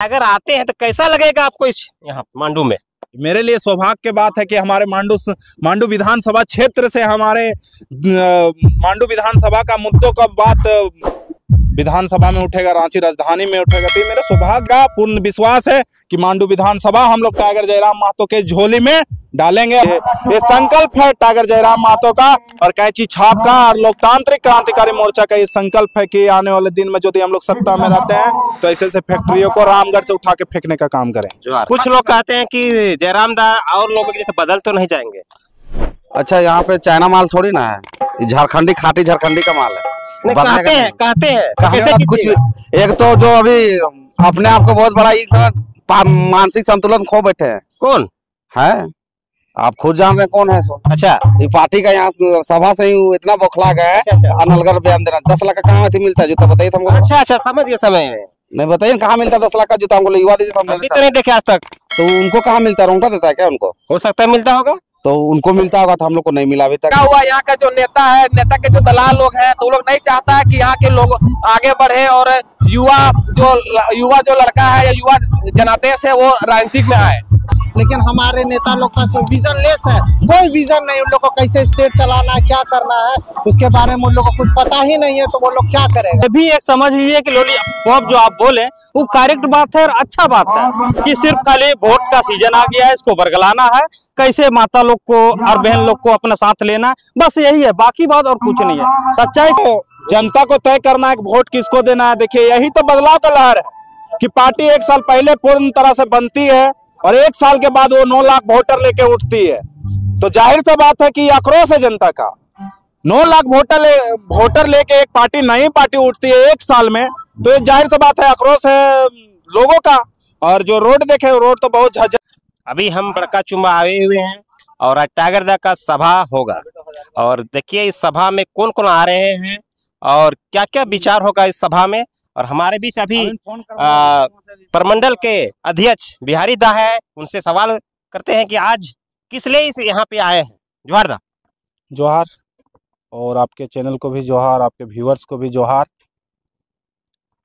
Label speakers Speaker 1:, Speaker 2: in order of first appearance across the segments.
Speaker 1: अगर आते हैं तो कैसा लगेगा आपको इस यहाँ मांडू में?
Speaker 2: मेरे लिए सौभाग्य की बात है कि हमारे मांडू विधानसभा क्षेत्र से हमारे मांडू विधानसभा का मुद्दों का बात विधानसभा में उठेगा, रांची राजधानी में उठेगा। तो ये मेरा सौभाग्य का पूर्ण विश्वास है कि मांडू विधानसभा हम लोग टाइगर जयराम महतो के झोली में डालेंगे। ये संकल्प है टाइगर जयराम महतो का और कैंची छाप का और लोकतांत्रिक क्रांतिकारी मोर्चा का ये संकल्प है कि आने वाले दिन में यदि हम लोग सत्ता में रहते हैं तो ऐसे ऐसे फैक्ट्रियों को रामगढ़ से उठा के फेंकने का काम करें।
Speaker 1: कुछ लोग कहते हैं कि जयराम दा और लोगों के जैसे बदल तो नहीं जाएंगे।
Speaker 3: अच्छा, यहाँ पे चाइना माल थोड़ी ना है, झारखंडी खाटी झारखंडी का माल है।
Speaker 1: कहते हैं
Speaker 3: कुछ एक तो जो अभी अपने आप को बहुत बड़ा मानसिक संतुलन खो बैठे हैं।
Speaker 1: कौन
Speaker 3: है? आप खुद जान रहे हैं कौन है सो।
Speaker 1: अच्छा,
Speaker 3: ये पार्टी का यहाँ सभा से ही इतना बौखला गया है। अनलगढ़ बयान देना 10 लाख का कहाँ मिलता है जूता, बताइए हमको।
Speaker 1: अच्छा, समझ गए समय
Speaker 3: नहीं, बताइए कहाँ मिलता है 10 लाख का जूता, हमको युवा दीजिए।
Speaker 1: तो नहीं देखे आज तक।
Speaker 3: तो उनको कहाँ मिलता है? उनका देता है क्या? उनको
Speaker 1: हो सकता है मिलता होगा,
Speaker 3: तो उनको मिलता होगा, तो हम लोग को नहीं मिला अभी तक।
Speaker 4: क्या हुआ? यहाँ का जो नेता है, नेता के जो दलाल लोग हैं, तो वो लोग नहीं चाहता है कि यहाँ के लोग आगे बढ़े और युवा जो लड़का है या युवा जनादेश है वो राजनीतिक में आए।
Speaker 5: लेकिन हमारे नेता लोग का विजन लेस है, कोई विजन नहीं। उन लोग को कैसे स्टेट चलाना है, क्या करना है, उसके बारे में उन लोगों को कुछ पता ही नहीं है, तो वो लोग क्या करेंगे।
Speaker 6: अभी एक समझ लीजिए कि लॉलीपॉप जो आप बोले वो करेक्ट बात है और अच्छा बात है कि सिर्फ खाली वोट का सीजन आ गया है, इसको बरगलाना है, कैसे माता लोग को और बहन लोग को अपना साथ लेना, बस यही है, बाकी बात और कुछ नहीं है। सच्चाई
Speaker 2: को जनता को तय करना है कि वोट किसको देना है। देखिए, यही तो बदलाव का लहर है कि पार्टी 1 साल पहले पूर्ण तरह से बनती है और 1 साल के बाद वो 9 लाख वोटर लेके उठती है। तो जाहिर सी बात है कि आक्रोश है जनता का। 9 लाख वोटर लेके एक पार्टी, नई पार्टी उठती है 1 साल में, तो ये जाहिर सी बात है आक्रोश है लोगों का। और जो रोड देखे, रोड तो बहुत झज्जर।
Speaker 1: अभी हम बड़का चुम्बा आए हुए हैं और आज टाइगर दा का सभा होगा और देखिए इस सभा में कौन कौन आ रहे हैं और क्या क्या विचार होगा इस सभा में। और हमारे बीच अभी प्रमंडल के अध्यक्ष बिहारी दा है, उनसे सवाल करते हैं कि आज किस लिए इस यहाँ पे आए हैं। जोहार दा।
Speaker 2: जोहार, और आपके चैनल को भी जोहार, आपके व्यूअर्स को भी जोहार।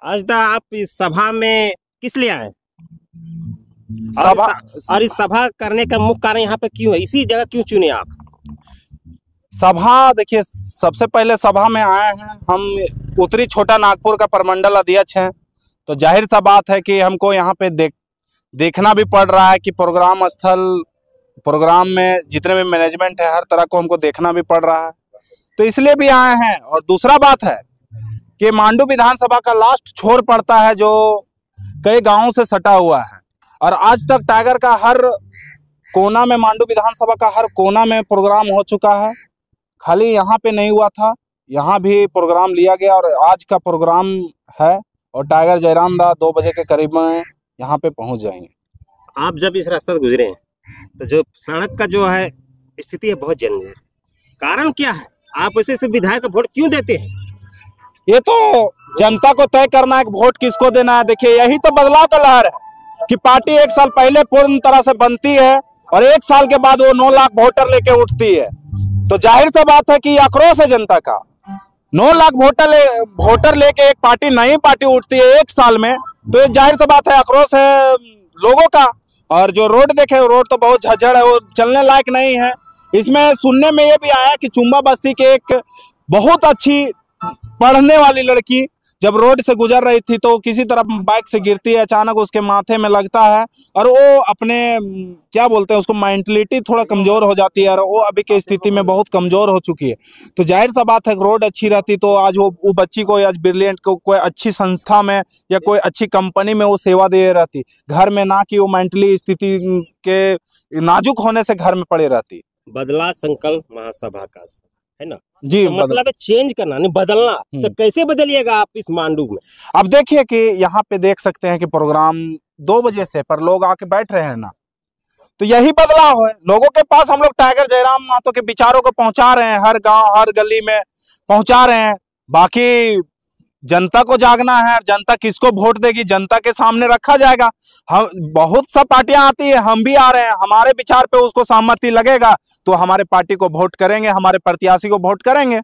Speaker 1: आज दा आप इस सभा में किस लिए आए? और इस सभा करने का मुख्य कारण यहाँ पे क्यों है, इसी जगह क्यों चुने आप?
Speaker 2: सभा, देखिए सबसे पहले सभा में आए हैं हम उत्तरी छोटा नागपुर का प्रमंडल अध्यक्ष हैं, तो जाहिर सा बात है कि हमको यहाँ पे देखना भी पड़ रहा है कि प्रोग्राम में जितने भी मैनेजमेंट है हर तरह को हमको देखना भी पड़ रहा है, तो इसलिए भी आए हैं। और दूसरा बात है कि मांडू विधानसभा का लास्ट छोर पड़ता है जो कई गाँवों से सटा हुआ है और आज तक टाइगर का हर कोना में, मांडू विधानसभा का हर कोना में प्रोग्राम हो चुका है। खाली यहाँ पे नहीं हुआ था, यहाँ भी प्रोग्राम लिया गया और आज का प्रोग्राम है और टाइगर जयराम दा 2 बजे के करीब में यहाँ पे पहुँच जाएंगे।
Speaker 1: आप जब इस रास्ते से गुजरे हैं तो जो सड़क का जो है स्थिति है बहुत जर्जर, कारण क्या है? आप ऐसे विधायक को वोट क्यों देते हैं?
Speaker 2: ये तो जनता को तय करना है कि वोट किसको देना है। देखिए, यही तो बदलाव का लहर है कि पार्टी 1 साल पहले पूर्ण तरह से बनती है और 1 साल के बाद वो 9 लाख वोटर लेके उठती है, तो जाहिर सी बात है कि आक्रोश है जनता का। 9 लाख वोटर लेके एक पार्टी, नई पार्टी उठती है 1 साल में, तो ये जाहिर सी बात है आक्रोश है लोगों का। और जो रोड देखे, रोड तो बहुत झज्जर है, वो चलने लायक नहीं है। इसमें सुनने में ये भी आया कि चुम्बा बस्ती के एक बहुत अच्छी पढ़ने वाली लड़की जब रोड से गुजर रही थी तो किसी तरह बाइक से गिरती है, अचानक उसके माथे में लगता है और वो अपने क्या बोलते हैं उसको, मेंटलिटी थोड़ा कमजोर हो जाती है और वो अभी की स्थिति में बहुत कमजोर हो चुकी है। तो जाहिर सा बात है रोड अच्छी रहती तो आज वो बच्ची को, आज ब्रिलियंट को कोई अच्छी संस्था में या कोई अच्छी कंपनी में वो सेवा दे रहती, घर में, ना कि वो मेंटली स्थिति के नाजुक होने से घर में पड़े रहती।
Speaker 1: बदला संकल्प महासभा का है ना
Speaker 2: जी,
Speaker 1: तो मतलब चेंज करना नहीं बदलना, तो कैसे बदलिएगा आप इस मांडू में?
Speaker 2: अब देखिए कि यहाँ पे देख सकते हैं कि प्रोग्राम 2 बजे से पर लोग आके बैठ रहे हैं ना, तो यही बदलाव है। लोगों के पास हम लोग टाइगर जयराम महतो के विचारों को पहुंचा रहे हैं, हर गांव हर गली में पहुंचा रहे हैं। बाकी जनता को जागना है, जनता किसको वोट देगी जनता के सामने रखा जाएगा। हम बहुत सा पार्टियां आती है, हम भी आ रहे हैं, हमारे विचार पे उसको सहमति लगेगा तो हमारे पार्टी को वोट करेंगे, हमारे प्रत्याशी को वोट करेंगे।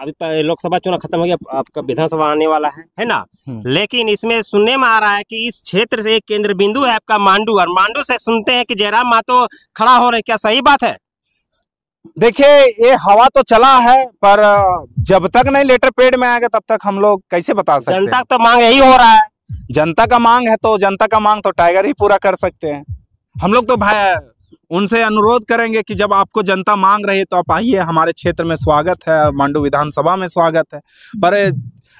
Speaker 1: अभी लोकसभा चुनाव खत्म हो गया, आपका विधानसभा आने वाला है ना। लेकिन इसमें सुनने में आ रहा है कि इस क्षेत्र से एक केंद्र बिंदु है आपका मांडू, और मांडू से सुनते हैं कि जयराम महतो खड़ा हो रहे हैं, क्या सही बात है?
Speaker 2: देखिए, ये हवा तो चला है, पर जब तक नहीं लेटर पेड में आएगा तब तक हम लोग कैसे बता सकते हैं।
Speaker 1: जनता तो मांग यही हो रहा है,
Speaker 2: जनता का मांग है तो जनता का मांग तो टाइगर ही पूरा कर सकते हैं। हम लोग तो भाई उनसे अनुरोध करेंगे कि जब आपको जनता मांग रही है तो आप आइए, हमारे क्षेत्र में स्वागत है, मांडू विधानसभा में स्वागत है। पर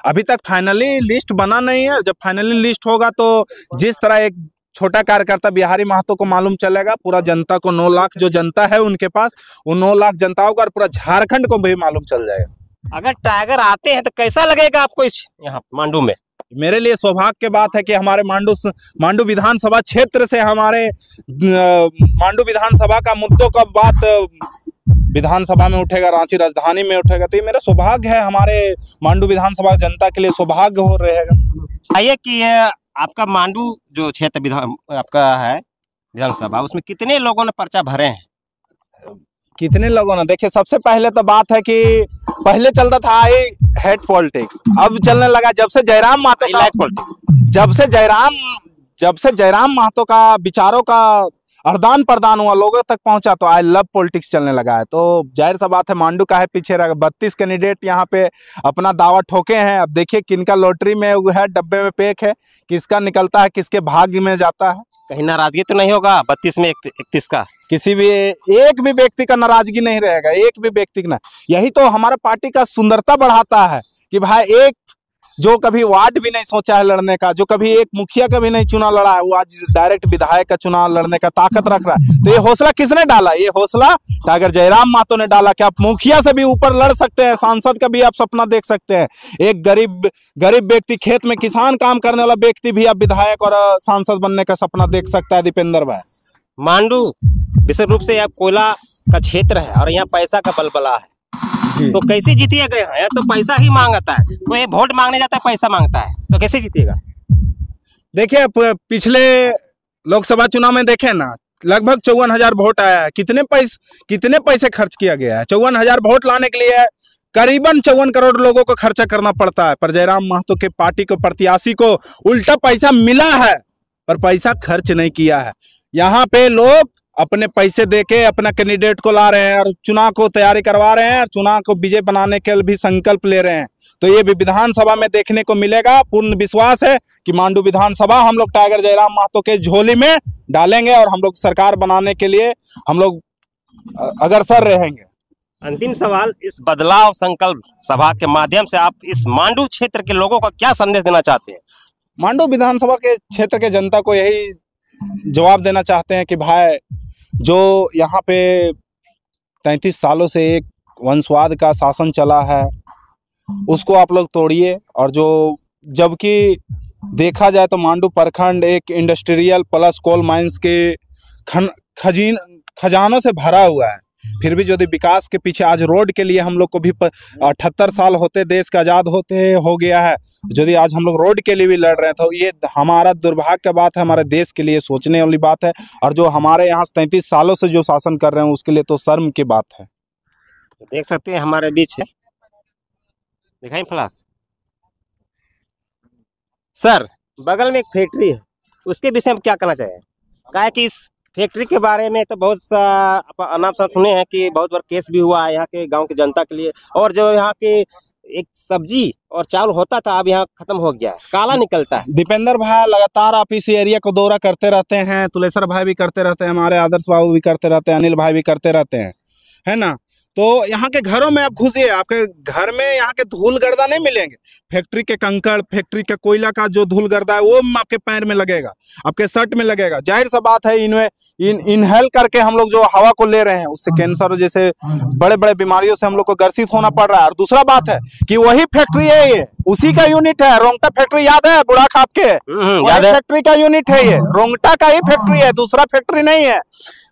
Speaker 2: अभी तक फाइनली लिस्ट बना नहीं है। जब फाइनली लिस्ट होगा तो जिस तरह एक छोटा कार्यकर्ता बिहारी महतो को मालूम चलेगा, पूरा जनता को 9 लाख जो जनता है उनके पास, वो 9 लाख जनताओं को और पूरा झारखंड को भी मालूम चल जाएगा।
Speaker 1: अगर टाइगर आते हैं तो कैसा लगेगा आपको इस यहाँ मांडू में?
Speaker 2: मेरे लिए सौभाग्य की बात है कि हमारे मांडू विधानसभा क्षेत्र से हमारे मांडू विधानसभा का मुद्दों का बात विधानसभा में उठेगा, रांची राजधानी में उठेगा, तो ये मेरा सौभाग्य है, हमारे मांडू विधानसभा जनता के लिए सौभाग्य हो रहेगा।
Speaker 1: आइए कि आपका मांडू जो क्षेत्र आपका है विधानसभा, उसमें कितने लोगों ने पर्चा भरे हैं?
Speaker 2: कितने लोगों ने, देखिए सबसे पहले तो बात है कि पहले चलता था आई हेड पॉलिटिक्स, अब चलने लगा जब से जयराम महतो का जब से जयराम महतो का विचारों का आदान प्रदान हुआ, लोगों तक पहुंचा, तो आई लव पॉलिटिक्स चलने लगा है। तो जाहिर सा बात है मांडू का है पीछे रहा। 32 कैंडिडेट यहाँ पे अपना दावा ठोके हैं। अब देखिए किनका लॉटरी में है, डब्बे में पैक है, किसका निकलता है, किसके भाग्य में जाता है।
Speaker 1: कहीं नाराजगी तो नहीं होगा 32 में 31 का?
Speaker 2: किसी भी एक भी व्यक्ति का नाराजगी नहीं रहेगा, एक भी व्यक्ति का। यही तो हमारा पार्टी का सुंदरता बढ़ाता है कि भाई एक जो कभी वार्ड भी नहीं सोचा है लड़ने का, जो कभी एक मुखिया का भी नहीं चुनाव लड़ा है, वो आज डायरेक्ट विधायक का चुनाव लड़ने का ताकत रख रहा है। तो ये हौसला किसने डाला? ये हौसला टाइगर जयराम महतो ने डाला कि आप मुखिया से भी ऊपर लड़ सकते हैं, सांसद का भी आप सपना देख सकते हैं। एक गरीब व्यक्ति, खेत में किसान काम करने वाला व्यक्ति भी आप विधायक और सांसद बनने का सपना देख सकता है। दीपेंद्र भाई,
Speaker 1: मांडू विशेष रूप से कोयला का क्षेत्र है और यहाँ पैसा का बलबला है, तो कैसे जीतिएगा? यहाँ तो पैसा ही मांगता है, कोई वोट मांगने जाता है पैसा मांगता है, तो कैसे जीतेगा?
Speaker 2: देखिए पिछले लोकसभा चुनाव में देखे ना, लगभग 54,000 वोट आया है। कितने पैसे खर्च किया गया है? 54,000 वोट लाने के लिए करीबन 54 करोड़ लोगों को खर्चा करना पड़ता है। पर जयराम महतो के पार्टी को, प्रत्याशी को उल्टा पैसा मिला है, पर पैसा खर्च नहीं किया है। यहाँ पे लोग अपने पैसे देके अपना कैंडिडेट को ला रहे हैं और चुनाव को तैयारी करवा रहे हैं और चुनाव को विजय बनाने के लिए भी संकल्प ले रहे हैं। तो ये भी विधानसभा में देखने को मिलेगा। पूर्ण विश्वास है कि मांडू विधानसभा हम लोग टाइगर जयराम महतो के झोली में डालेंगे और हम लोग सरकार बनाने के लिए हम लोग अग्रसर रहेंगे।
Speaker 1: अंतिम सवाल, इस बदलाव संकल्प सभा के माध्यम से आप इस मांडू क्षेत्र के लोगों को क्या संदेश देना चाहते हैं?
Speaker 2: मांडू विधानसभा के क्षेत्र के जनता को यही जवाब देना चाहते हैं कि भाई जो यहाँ पे 33 सालों से एक वंशवाद का शासन चला है, उसको आप लोग तोड़िए। और जो जबकि देखा जाए तो मांडू प्रखंड एक इंडस्ट्रियल प्लस कोल माइंस के खजानों से भरा हुआ है, फिर भी यदि विकास के पीछे आज रोड के लिए हम लोग को भी 78 साल होते देश का आज़ाद होते हो गया है, यदि आज हम लोग रोड के लिए भी लड़ रहे हैं तो ये हमारा दुर्भाग्य की बात है, हमारे देश के लिए सोचने वाली बात है। और जो हमारे यहाँ 33 सालों से जो शासन कर रहे हैं उसके लिए तो शर्म की बात है।
Speaker 1: तो देख सकते हैं हमारे बीच है, दिखाई फ्लास सर, बगल में एक फैक्ट्री है, उसके विषय में क्या कहना चाहिए? क्या है कि इस फैक्ट्री के बारे में तो बहुत सा नाम सुने हैं कि बहुत बार केस भी हुआ है यहाँ के गांव की जनता के लिए, और जो यहाँ के एक सब्जी और चावल होता था अब यहाँ खत्म हो गया है, काला निकलता है।
Speaker 2: दीपेंद्र भाई लगातार आप इस एरिया को दौरा करते रहते हैं, तुलेश्वर भाई भी करते रहते हैं, हमारे आदर्श बाबू भी करते रहते हैं, अनिल भाई भी करते रहते हैं, है ना। तो यहाँ के घरों में आप घुसिए, आपके घर में यहाँ के धूल गर्दा नहीं मिलेंगे। फैक्ट्री के कंकड़, फैक्ट्री के कोयला का जो धूल गर्दा है वो आपके पैर में लगेगा, आपके शर्ट में लगेगा। जाहिर सा बात है इनहेल करके हम लोग जो हवा को ले रहे हैं उससे कैंसर जैसे बड़े बड़े बीमारियों से हम लोग को ग्रसित होना पड़ रहा है। और दूसरा बात है कि वही फैक्ट्री है, ये उसी का यूनिट है। रोंगटा फैक्ट्री याद है बुढ़ा खाप के? फैक्ट्री का यूनिट है ये, रोंगटा का ही फैक्ट्री है, दूसरा फैक्ट्री नहीं है।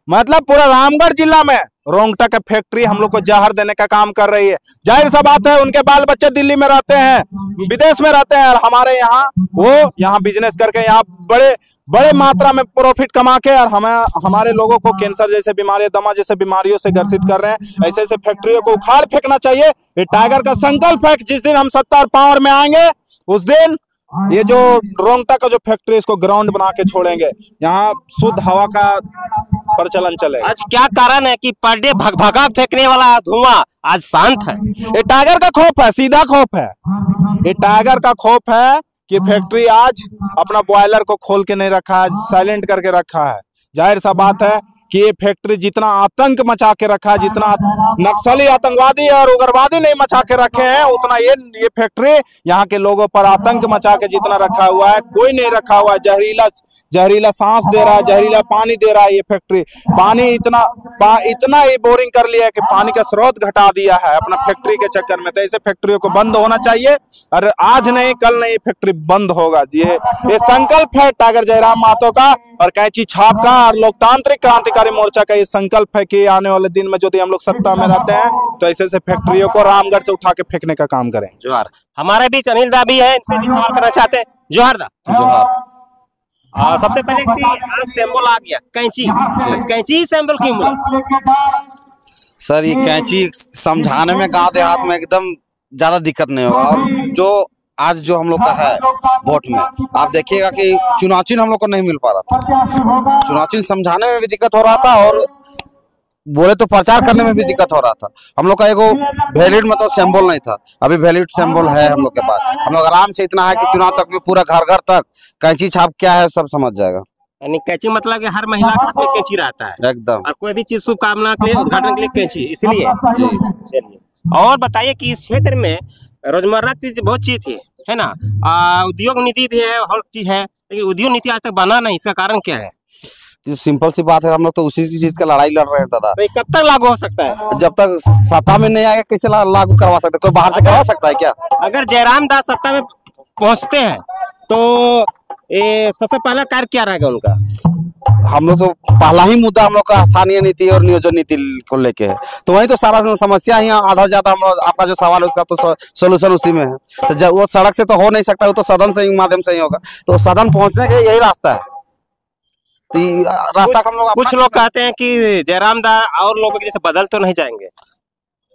Speaker 2: मतलब पूरा रामगढ़ जिला में रोंगटा का फैक्ट्री हम लोग को जहर देने का काम कर रही है। जाहिर सा बात है, उनके बाल बच्चे दिल्ली में रहते हैं, विदेश में रहते हैं, और हमारे यहाँ वो यहाँ बिजनेस करके यहाँ बड़े बड़े मात्रा में प्रॉफिट कमा के और हमारे लोगों को कैंसर जैसे बीमारी, दमा जैसे बीमारियों से ग्रसित कर रहे हैं। ऐसे ऐसे फैक्ट्रियों को उखाड़ फेंकना चाहिए। ये टाइगर का संकल्प है कि जिस दिन हम सत्ता और पावर में आएंगे उस दिन ये जो रोंगटा का जो फैक्ट्री इसको ग्राउंड बना के छोड़ेंगे, यहाँ शुद्ध हवा का प्रचलन चले।
Speaker 1: आज क्या कारण है कि पर डे भगभगा फेंकने वाला धुआं आज शांत है?
Speaker 2: ये टाइगर का खौफ है, सीधा खौफ है। ये टाइगर का खौफ है कि फैक्ट्री आज अपना बॉयलर को खोल के नहीं रखा है, साइलेंट करके रखा है। जाहिर सा बात है कि ये फैक्ट्री जितना आतंक मचा के रखा है, जितना नक्सली आतंकवादी और उग्रवादी नहीं मचा के रखे हैं, उतना ये फैक्ट्री यहाँ के लोगों पर आतंक मचा के जितना रखा हुआ है कोई नहीं रखा हुआ है। जहरीला सांस दे रहा है, जहरीला पानी दे रहा है ये फैक्ट्री। पानी इतना ये बोरिंग कर लिया है कि पानी का स्रोत घटा दिया है अपना फैक्ट्री के चक्कर में। तो ऐसे फैक्ट्रियों को बंद होना चाहिए, और आज नहीं कल नहीं ये फैक्ट्री बंद होगा। ये संकल्प है टाइगर जयराम महतो का और कैंची छाप का और लोकतांत्रिक क्रांतिकारी मोर्चा का ये संकल्प है कि आने वाले दिन में यदि हम लोग सत्ता में रहते हैं तो ऐसे ऐसे फैक्ट्रियों को रामगढ़ से उठा के फेंकने का काम करें।
Speaker 1: जोहार। हमारे बीच अनिल दा भी है, इनसे भी सवाल करना चाहते हैं। जोहार दा।
Speaker 3: जोहार।
Speaker 1: सबसे पहले आज सिंबल आ गया कैंची, कैंची सिंबल क्यों मिला?
Speaker 3: सर ये कैंची समझाने में गांव देहात में एकदम ज्यादा दिक्कत नहीं होगा। और जो आज जो हम लोग का है वोट में आप देखिएगा कि चुनाव चिन्ह हम लोग को नहीं मिल पा रहा था। चुनाव चिन्ह समझाने में भी दिक्कत हो रहा था और बोले तो प्रचार करने में भी दिक्कत हो रहा था। हम लोग का एगो वैलिड मतलब सिंबल नहीं था, अभी वैलिड सिंबल है हम लोग के पास। हम लोग आराम से इतना है कि चुनाव तक में पूरा घर घर तक कैंची छाप क्या है सब समझ जाएगा।
Speaker 1: यानी कैंची मतलब कि हर महिला के हाथ में कैंची रहता है
Speaker 3: एकदम,
Speaker 1: और कोई भी चीज शुभकामना के लिए, उद्घाटन के लिए कैंची, इसलिए
Speaker 3: जी।
Speaker 1: चलिए और बताइए कि इस क्षेत्र में रोजमर्रा की बहुत चीज थी, है ना, उद्योग नीति भी है, हर चीज है, लेकिन उद्योग नीति आज तक बना नहीं। इसका कारण क्या है?
Speaker 3: तो सिंपल सी बात है, हम लोग तो उसी चीज का लड़ाई लड़ रहे हैं दादा।
Speaker 1: तो कब तक लागू हो सकता है?
Speaker 3: जब तक सत्ता में नहीं आएगा कैसे लागू करवा सकते? कोई बाहर से करवा सकता है क्या?
Speaker 1: अगर जयराम दास सत्ता में पहुंचते हैं तो ये सबसे पहला कार्य क्या रहेगा उनका?
Speaker 3: हम लोग तो पहला ही मुद्दा हम लोग का स्थानीय नीति और नियोजन नीति को लेके है, तो वही तो सारा समस्या ही आधा ज्यादा हम लोग, आपका जो सवाल है उसका तो सोल्यूशन उसी में है। तो जब वो सड़क से तो हो नहीं सकता, वो तो सदन से ही माध्यम से ही होगा। तो सदन पहुंचने का यही रास्ता है। तो रास्ता हम लोग,
Speaker 1: कुछ लोग कहते हैं कि जयराम दा और लोगों के जैसे बदल तो नहीं जाएंगे।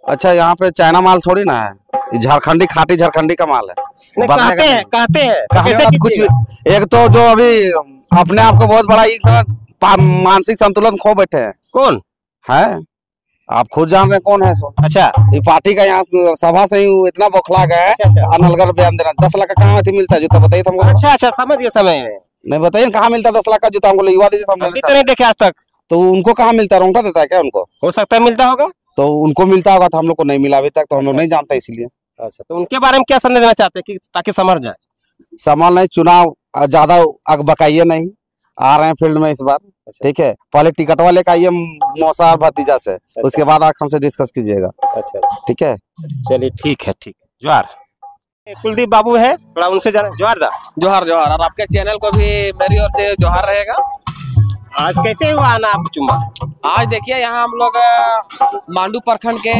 Speaker 3: अच्छा यहाँ पे चाइना माल थोड़ी ना है, झारखंडी खाटी झारखंडी का माल है।
Speaker 1: कहते हैं
Speaker 3: कुछ एक तो जो अभी अपने आप को बहुत बड़ा मानसिक संतुलन खो बैठे हैं।
Speaker 1: कौन
Speaker 3: है? आप खुद जान रहे कौन है सो।
Speaker 1: अच्छा,
Speaker 3: ये पार्टी का यहाँ सभा से ही इतना बौखला गया है। अनलगढ़ बयान देना 10 लाख का कहाँ मिलता है जूता, बताइए हमको।
Speaker 1: अच्छा समझ गए, समय
Speaker 3: नहीं बताइए कहाँ मिलता है 10 लाख का जूता हमको, युवा दीजिए।
Speaker 1: तो नहीं देखे आज तक।
Speaker 3: तो उनको कहाँ मिलता है? रोंगटा देता है क्या उनको?
Speaker 1: हो सकता है मिलता होगा,
Speaker 3: तो उनको मिलता होगा, तो हम लोग को नहीं मिला अभी तक, तो हम लोग नहीं जानते इसलिए।
Speaker 1: अच्छा, तो उनके बारे में क्या संदेश देना चाहते हैं कि ताकि समझ जाए?
Speaker 3: समझ नहीं, चुनाव ज्यादा बकाइए नहीं, आ रहे हैं फील्ड में इस बार। ठीक है, पहले टिकट वाले का ये मौसा और भतीजा से, उसके बाद आप हमसे डिस्कस कीजिएगा।
Speaker 1: अच्छा
Speaker 3: ठीक है,
Speaker 1: चलिए ठीक है। ठीक, जोहार। कुलदीप बाबू है, थोड़ा उनसे जाना। जोहार दा।
Speaker 4: जोहार जोहार। और आपके चैनल को भी मेरी ओर से जोहार रहेगा।
Speaker 1: आज कैसे हुआ आना आपको चुम्बा?
Speaker 4: आज देखिए यहाँ हम लोग मांडू प्रखंड के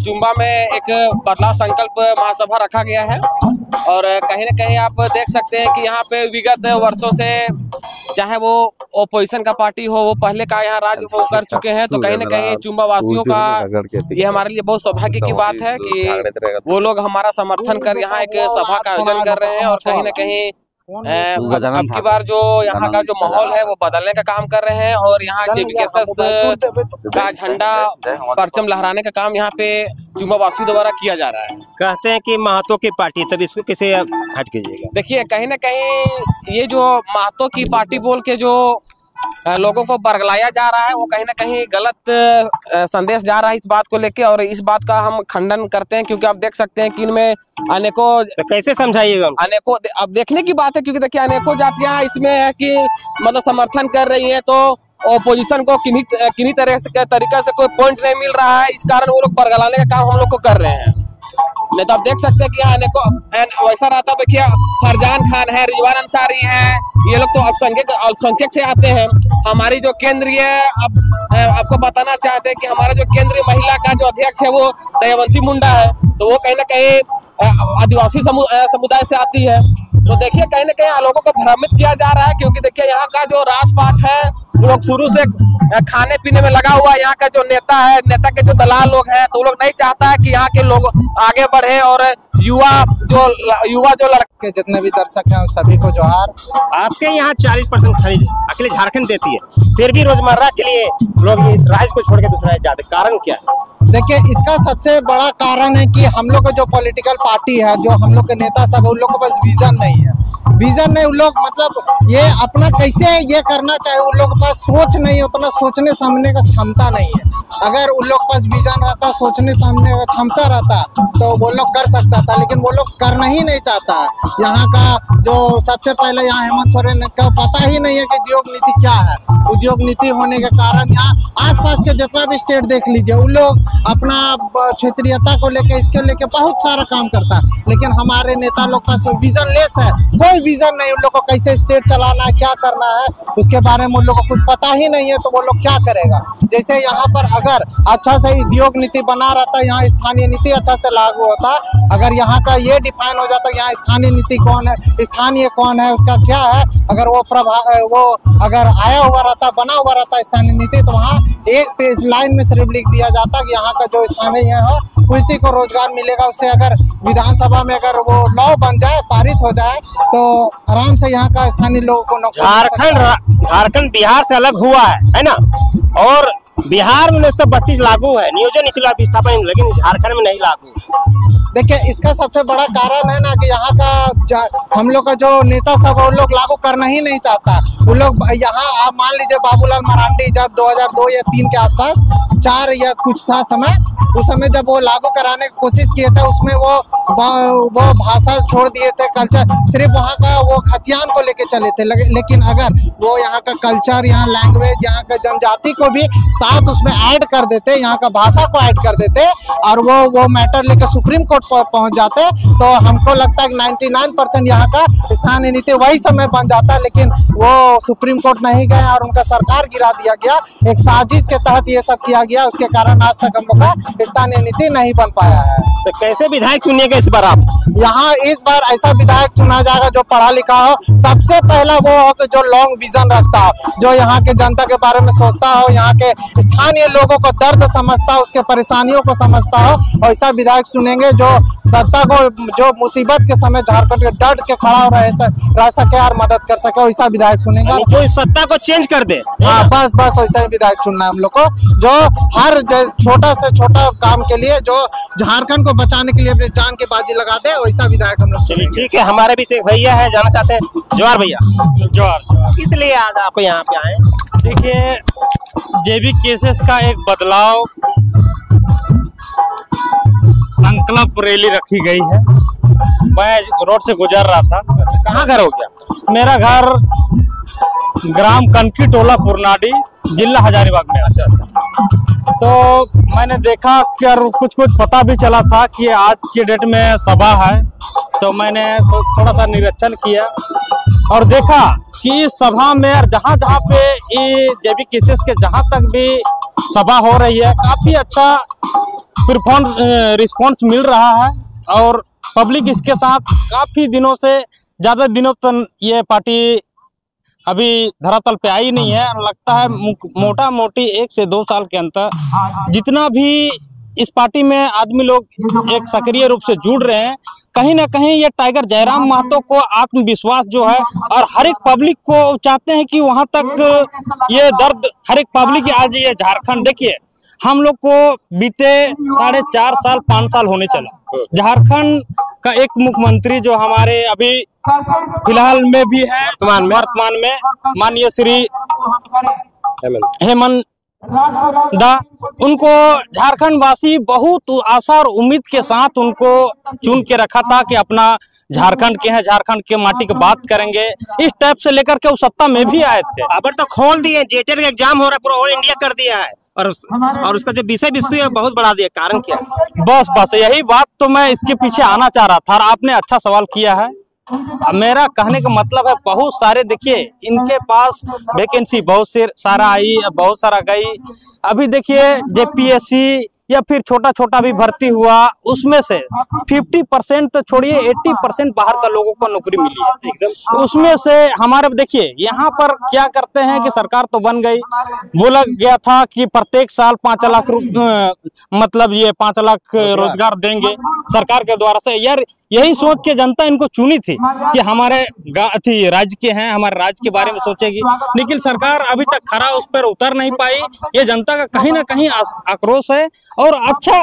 Speaker 4: चुम्बा में एक बदलाव संकल्प महासभा रखा गया है, और कहीं न कहीं आप देख सकते हैं कि यहाँ पे विगत वर्षों से चाहे वो ओपोजिशन का पार्टी हो, वो पहले का यहाँ राज वो कर चुके हैं। तो कहीं न कहीं चुम्बा वासियों का ये हमारे लिए बहुत सौभाग्य की बात है कि वो लोग हमारा समर्थन कर यहाँ एक सभा का आयोजन कर रहे हैं, और कहीं न कहीं अब की बार जो यहाँ का जो माहौल है वो बदलने का काम कर रहे हैं, और यहाँ जेबीकेएसएस का झंडा परचम लहराने का काम यहाँ पे चुम्बा वासियों द्वारा किया जा रहा है।
Speaker 1: कहते हैं कि महतो की पार्टी, तब इसको कैसे हट कीजिएगा?
Speaker 4: देखिए कहीं ना कहीं ये जो महतो की पार्टी बोल के जो लोगों को बरगलाया जा रहा है, वो कहीं ना कहीं गलत संदेश जा रहा है इस बात को लेके, और इस बात का हम खंडन करते हैं। क्योंकि आप देख सकते हैं कि इनमें अनेकों,
Speaker 1: तो कैसे समझाइएगा?
Speaker 4: अनेकों, अब देखने की बात है, क्योंकि देखिए अनेकों जातियां इसमें है कि मतलब समर्थन कर रही है, तो ओपोजिशन को किन्हीं तरीके से कोई पॉइंट नहीं मिल रहा है, इस कारण वो लोग बरगलाने का काम हम लोग को कर रहे हैं। नहीं तो आप देख सकते हैं कि यहाँ वैसा रहता। देखिए फरजान खान है, रिजवान अंसारी है, ये लोग तो अल्पसंख्यक से आते हैं। हमारी जो केंद्रीय आपको बताना चाहते हैं कि हमारा जो केंद्रीय महिला का जो अध्यक्ष है वो दयावंती मुंडा है, तो वो कहीं ना कहीं आदिवासी समुदाय से आती है। तो देखिए कहीं ना कहीं लोगों को भ्रमित किया जा रहा है, क्योंकि देखिए यहाँ का जो राजपाट है वो लोग शुरू से खाने पीने में लगा हुआ है। यहाँ का जो नेता है, नेता के जो दलाल लोग हैं, तो वो लोग नहीं चाहता है कि यहाँ के लोग आगे बढ़े और युवा जो लड़के
Speaker 5: जितने भी दर्शक हैं सभी को जोहार।
Speaker 1: आपके यहाँ 40% खरीद अकेले झारखंड देती है, फिर भी रोजमर्रा के लिए लोग इस राज्य को छोड़ के दूसरे राज्य जाते, कारण क्या है?
Speaker 5: देखिए इसका सबसे बड़ा कारण है कि हम लोग का जो पॉलिटिकल पार्टी है, जो हम लोग के नेता सब, उन लोग को बस विजन नहीं है। विजन नहीं, उन लोग मतलब ये अपना कैसे ये करना चाहे, उन लोग के पास सोच नहीं है, उतना सोचने समझने का क्षमता नहीं है। अगर उन लोग के पास विजन रहता, सोचने समझने का क्षमता रहता, तो वो लोग कर सकता था, लेकिन वो लोग करना ही नहीं चाहता। यहाँ का जो सबसे पहले यहाँ हेमंत सोरेन का पता ही नहीं है कि उद्योग नीति क्या है। उद्योग नीति होने के कारण यहाँ आसपास के जितना भी स्टेट देख लीजिए, उन लोग अपना क्षेत्रीयता को लेके, इसके लेके बहुत सारा काम करता है, लेकिन हमारे नेता लोग का विजन लेस है। कोई विजन नहीं, उन लोग को कैसे स्टेट चलाना है, क्या करना है, उसके बारे में उन लोग को कुछ पता ही नहीं है, तो वो लोग क्या करेगा। जैसे यहाँ पर अगर अच्छा से उद्योग नीति बना रहता, यहाँ स्थानीय नीति अच्छा से लागू होता, अगर यहाँ का ये डिफाइन हो जाता यहाँ स्थानीय नीति कौन है, स्थानीय कौन है, उसका क्या है, अगर वो अगर आया हुआ रहता, बना हुआ रहता स्थानीय नीति, तो वहाँ एक पेज लाइन में सिर्फ लिख दिया जाता कि यहाँ का जो स्थानीय है उसी को रोजगार मिलेगा। उससे अगर विधानसभा में अगर वो लॉ बन जाए, पारित हो जाए, तो आराम से यहाँ का स्थानीय लोगों को नौकरी।
Speaker 1: झारखंड बिहार से अलग हुआ है ना, और बिहार में 1932 लागू है नियोजन नीति विस्थापन, लेकिन झारखंड में नहीं लागू।
Speaker 5: देखिए इसका सबसे बड़ा कारण है ना कि यहाँ का हम लोग का जो नेता सब है, उन लोग लागू करना ही नहीं चाहता। उन लोग यहाँ आप मान लीजिए बाबूलाल मरांडी जब 2002 या 3 के आसपास 4 या कुछ था समय, उस समय जब वो लागू कराने की कोशिश किए थे, उसमें वो भाषा छोड़ दिए थे, कल्चर सिर्फ वहाँ का वो खतियान को लेके चले थे। लेकिन अगर वो यहाँ का कल्चर, यहाँ लैंग्वेज, यहाँ का जनजाति को भी साथ उसमें ऐड कर देते, यहाँ का भाषा को ऐड कर देते, और वो मैटर लेकर सुप्रीम कोर्ट पर पहुँच जाते, तो हमको लगता है कि 99% यहाँ का स्थानीय नीति वही समय बन जाता। लेकिन वो सुप्रीम कोर्ट नहीं गए और उनका सरकार गिरा दिया गया, एक साजिश के तहत ये सब किया गया, उसके कारण आज तक हम लोग का स्थानीय नीति नहीं बन पाया है।
Speaker 1: तो कैसे विधायक चुनिएगा इस बार आप?
Speaker 5: यहाँ इस बार ऐसा विधायक चुना जाएगा जो पढ़ा लिखा हो, सबसे पहला वो हो कि जो लॉन्ग विजन रखता हो, जो यहाँ के जनता के बारे में सोचता हो, यहाँ के स्थानीय लोगों को दर्द समझता हो, उसके परेशानियों को समझता हो, ऐसा विधायक चुनेंगे जो सत्ता को, जो मुसीबत के समय झारखंड के डट के खड़ा रह सके और मदद कर सके, वैसा विधायक चुनेगा
Speaker 1: जो इस सत्ता को चेंज कर दे।
Speaker 5: हाँ, बस वैसा ही विधायक चुनना है हम लोग को, जो हर छोटा से छोटा काम के लिए, जो झारखंड को बचाने के लिए अपनी जान की बाजी लगा दे, वैसा विधायक हम लोग।
Speaker 1: चलिए ठीक है, हमारे बीच एक भैया है, जाना चाहते हैं। जोहार भैया। जोहार। इसलिए आज आप यहाँ पे आए?
Speaker 6: देखिए जेबी केसेस का एक बदलाव संकल्प रैली रखी गई है। मैं रोड से गुजर रहा था।
Speaker 1: कहाँ घर हो गया?
Speaker 6: मेरा घर ग्राम कनकी टोला पुरनाडी, जिला हजारीबाग में। अच्छा। तो मैंने देखा कि कुछ पता भी चला था कि आज के डेट में सभा है, तो मैंने थोड़ा सा निरीक्षण किया और देखा कि इस सभा में जहाँ पे ये जेबी केसेस के जहाँ तक भी सभा हो रही है, काफ़ी अच्छा रिस्पॉन्स मिल रहा है और पब्लिक इसके साथ काफ़ी दिनों से, ज़्यादा दिनों तक ये पार्टी अभी धरातल पे आई नहीं है। लगता है मोटा मोटी 1 से 2 साल के अंतर जितना भी इस पार्टी में आदमी लोग एक सक्रिय रूप से जुड़ रहे हैं, कहीं ना कहीं ये टाइगर जयराम महतो को आत्मविश्वास जो है, और हर एक पब्लिक को चाहते हैं कि वहां तक ये दर्द हर एक पब्लिक, आज ये झारखंड देखिए, हम लोग को बीते 4.5 साल 5 साल होने चला। झारखंड का एक मुख्यमंत्री जो हमारे अभी फिलहाल में भी है, वर्तमान में माननीय श्री हेमंत दा, उनको झारखंड वासी बहुत आशा और उम्मीद के साथ उनको चुन के रखा था कि अपना झारखंड के हैं, झारखंड के माटी की बात करेंगे, इस टाइप से लेकर के वो सत्ता में भी आए थे।
Speaker 1: अब तो खोल दिए, जेटर का एग्जाम हो रहा है, पूरा ऑल इंडिया कर दिया है, और उसका जो विषय वस्तु है बहुत बढ़ा दिया, कारण क्या है?
Speaker 6: बस यही बात तो मैं इसके पीछे आना चाह रहा था और आपने अच्छा सवाल किया है। मेरा कहने का मतलब है बहुत सारे, देखिए इनके पास वैकेंसी बहुत सारा आई, बहुत सारा गई। अभी देखिए जेपीएससी या फिर छोटा छोटा भी भर्ती हुआ, उसमें से 50% तो छोड़िए 80% बाहर का लोगों को नौकरी मिली है एकदम। उसमें से हमारे देखिए यहाँ पर क्या करते हैं कि सरकार तो बन गई, बोला गया था कि प्रत्येक साल 5 लाख मतलब ये 5 लाख रोजगार देंगे सरकार के द्वारा से। यार यही सोच के जनता इनको चुनी थी कि हमारे राज्य के हैं, हमारे राज्य के बारे में सोचेगी, लेकिन सरकार अभी तक खरा उस पर उतर नहीं पाई। ये जनता का कहीं ना कहीं आक्रोश है। और अच्छा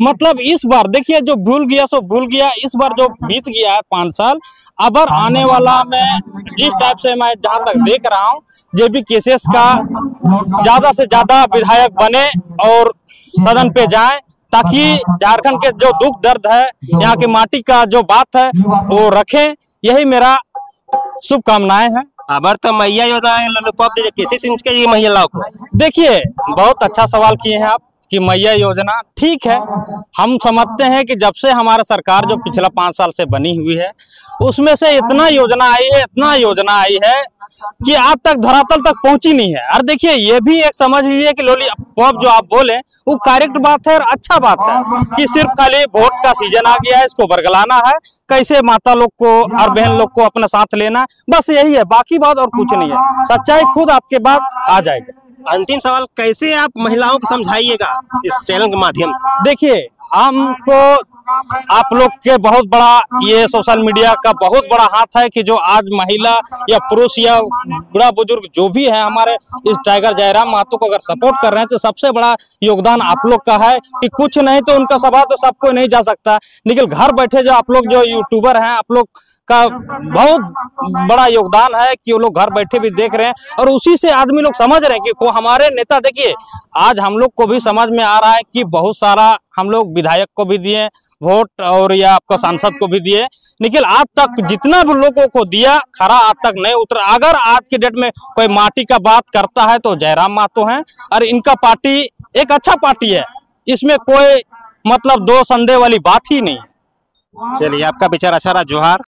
Speaker 6: मतलब इस बार देखिए जो भूल गया सो भूल गया, इस बार जो बीत गया है 5 साल, अब आने वाला में जिस टाइप से मैं जहां तक देख रहा हूं, जेबी केसेस का ज्यादा से ज्यादा विधायक बने और सदन पे जाएं, ताकि झारखंड के जो दुख दर्द है, यहाँ की माटी का जो बात है वो रखें। यही मेरा शुभकामनाएं हैं।
Speaker 1: अबर तो मैया योजना किसी सिंच के ये महिलाओं को,
Speaker 6: देखिए बहुत अच्छा सवाल किए हैं आप कि मैया योजना ठीक है। हम समझते हैं कि जब से हमारा सरकार जो पिछला 5 साल से बनी हुई है, उसमें से इतना योजना आई है कि आज तक धरातल तक पहुंची नहीं है। और देखिए ये भी एक समझ लीजिए कि लॉलीपॉप जो आप बोले वो करेक्ट बात है और अच्छा बात है कि सिर्फ खाली वोट का सीजन आ गया है, इसको बरगलाना है, कैसे माता लोग को और बहन लोग को अपने साथ लेना, बस यही है, बाकी बात और कुछ नहीं है। सच्चाई खुद आपके पास आ जाएगी।
Speaker 1: अंतिम सवाल, कैसे आप महिलाओं को समझाइएगा इस चैनल के माध्यम से?
Speaker 6: देखिए हमको आप लोग के बहुत बड़ा ये सोशल मीडिया का बहुत बड़ा हाथ है कि जो आज महिला या पुरुष या बड़ा बुजुर्ग जो भी है हमारे इस टाइगर जयराम महतो को अगर सपोर्ट कर रहे हैं, तो सबसे बड़ा योगदान आप लोग का है कि कुछ नहीं तो उनका सभा तो सबको नहीं जा सकता, लेकिन घर बैठे जो आप लोग जो यूट्यूबर हैं, आप लोग का बहुत बड़ा योगदान है कि वो लोग घर बैठे भी देख रहे हैं और उसी से आदमी लोग समझ रहे हैं कि को हमारे नेता, देखिए आज हम लोग को भी समझ में आ रहा है कि बहुत सारा हम लोग विधायक को भी दिए वोट और या आपको सांसद को भी दिए, लेकिन आज तक जितना भी लोगों को दिया खरा आज तक नहीं उतरा। अगर आज के डेट में कोई माटी का बात करता है तो जयराम महतो हैं और इनका पार्टी एक अच्छा पार्टी है, इसमें कोई मतलब दो संदेह वाली बात ही नहीं है।
Speaker 1: चलिए आपका विचार अच्छा रहा, जोहार।